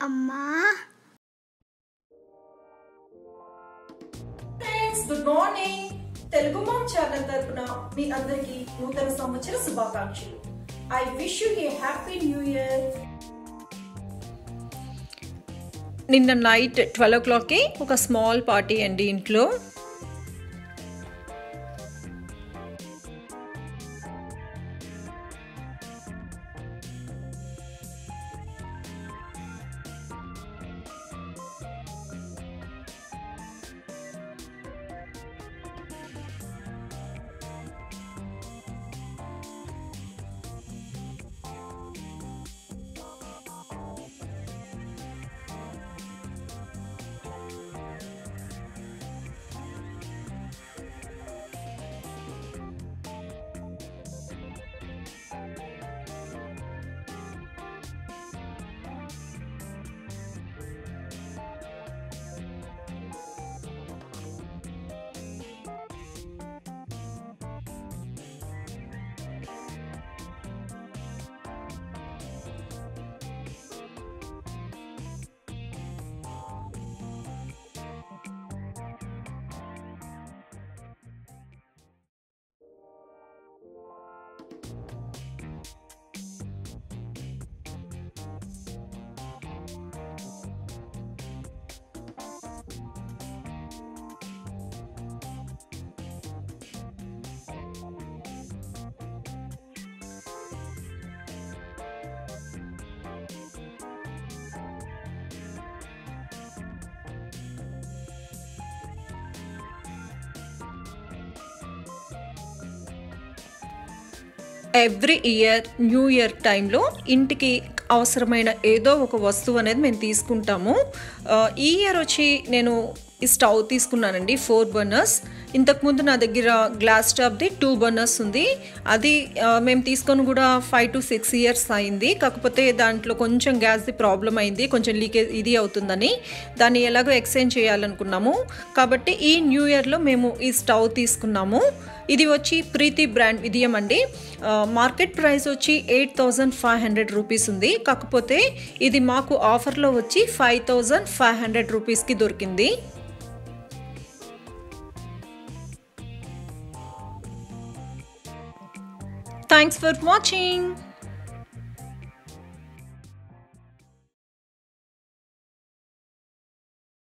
అమ్మా friends, good morning. Telugu ma'am channel తరపున మీ అందరికి నూతన సంవత్సర శుభాకాంక్షలు. I wish you A happy new year. నిన్న నైట్ 12 o'clockకి ఒక స్మాల్ పార్టీ అండి ఇంట్లో. ఎవ్రీ ఇయర్ న్యూ ఇయర్ టైంలో ఇంటికి అవసరమైన ఏదో ఒక వస్తువు అనేది మేము తీసుకుంటాము. ఈ ఇయర్ వచ్చి నేను ఈ స్టవ్ తీసుకున్నానండి, 4 burners. ఇంతకుముందు నా దగ్గర గ్లాస్ టాప్ది 2 burners ఉంది. అది మేము తీసుకొని కూడా 5 to 6 years అయింది. కాకపోతే దాంట్లో కొంచెం గ్యాస్ది ప్రాబ్లం అయింది, కొంచెం లీకేజ్ ఇది అవుతుందని దాన్ని ఎలాగో ఎక్స్చేంజ్ చేయాలనుకున్నాము. కాబట్టి ఈ న్యూ ఇయర్లో మేము ఈ స్టవ్ తీసుకున్నాము. ఇది వచ్చి ప్రీతి బ్రాండ్ విధియం అండి. మార్కెట్ ప్రైస్ వచ్చి 8,500 రూపీస్ ఉంది. కాకపోతే ఇది మాకు ఆఫర్లో వచ్చి 5,500 రూపీస్కి దొరికింది. Thanks for watching.